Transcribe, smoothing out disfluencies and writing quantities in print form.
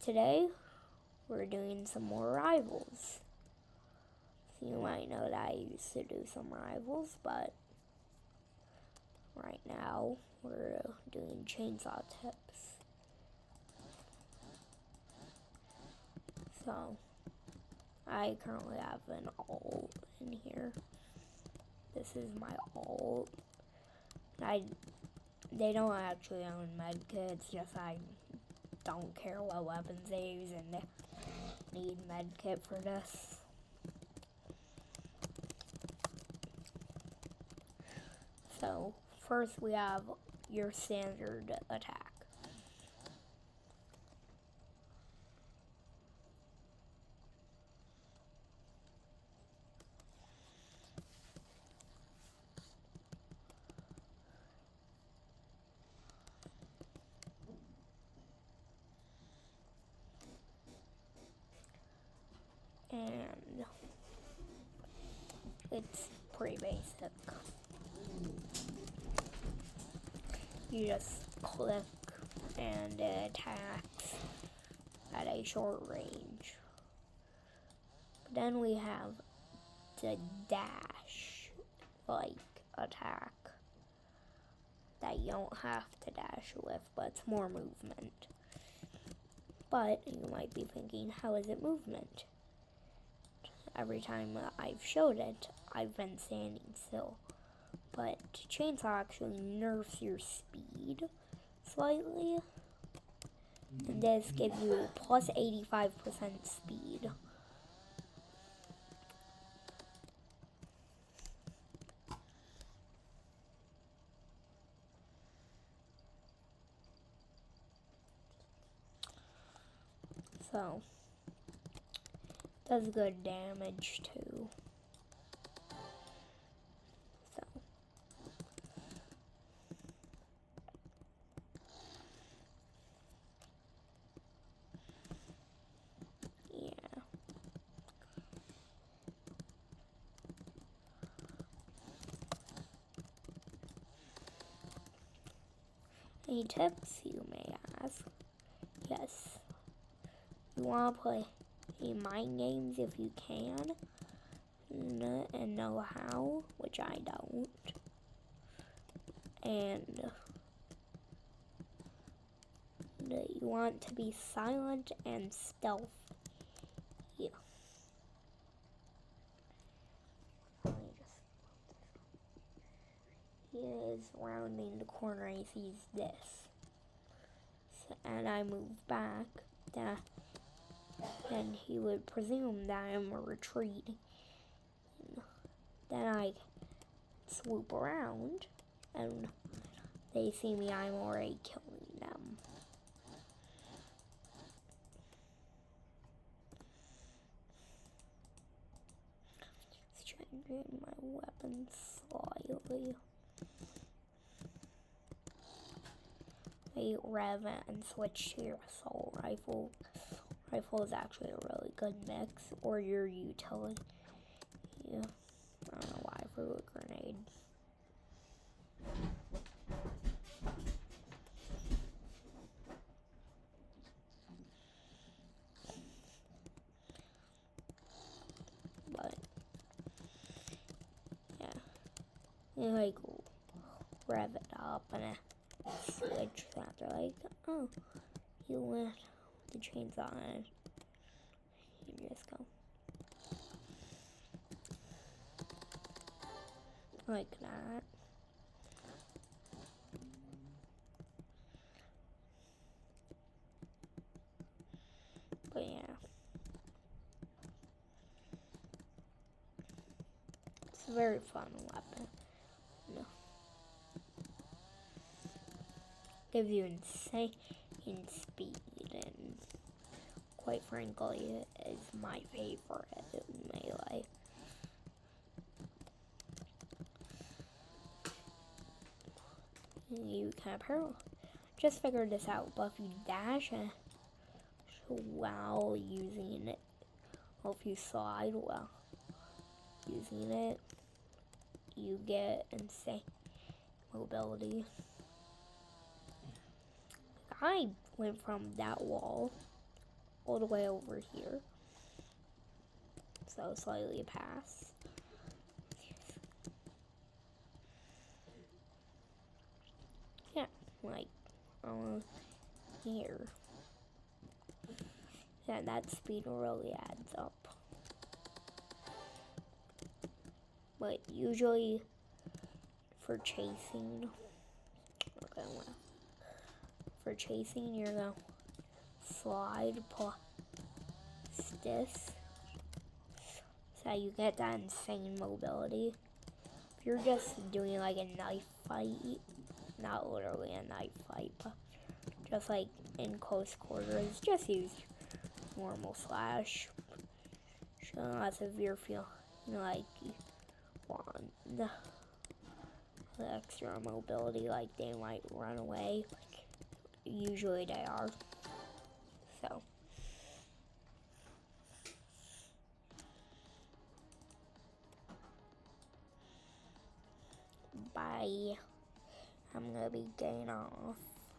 Today, we're doing some more rivals. So you might know that I used to do some rivals, but right now we're doing chainsaw tips. So, I currently have an alt in here. This is my alt. They don't actually own medkits, just I don't care what weapons they use and they need medkit for this. So, first we have your standard attack. And it's pretty basic. You just click and it attacks at a short range. But then we have the dash attack that you don't have to dash with, but it's more movement. But you might be thinking, how is it movement? Every time I've showed it, I've been standing still. But chainsaw actually nerfs your speed slightly. And this gives you plus 85% speed. So, does good damage too. So, yeah. Any tips, you may ask? Yes. You want to play mind games if you can and know how, which I don't. And you want to be silent and stealthy. Yeah. He is rounding the corner and he sees this. So, and I move back. Then he would presume that I'm retreating. Then I swoop around and they see me, I'm already killing them. Just changing my weapon slightly. Rev and switch to your assault rifle. Rifle is actually a really good mix, or your utility. Yeah. I don't know why I threw a grenade. But yeah, you rev it up and switch after oh, you went the chainsaw and you just go like that. But yeah, it's a very fun weapon. No. Gives you insane speed and quite frankly is my favorite in Melee. You can apparently just figured this out, but if you dash while using it, or if you slide while using it, you get insane mobility. I went from that wall all the way over here. So slightly past. Yeah, like here. Yeah, that speed really adds up. But usually for chasing, okay, well, for chasing you're gonna slide plus this so you get that insane mobility. If you're just doing like a knife fight, not literally a knife fight, but just like in close quarters, just use normal slash. Unless if you're feeling like you want the extra mobility, like they might run away. Usually they are. So. Bye. I'm gonna be getting off.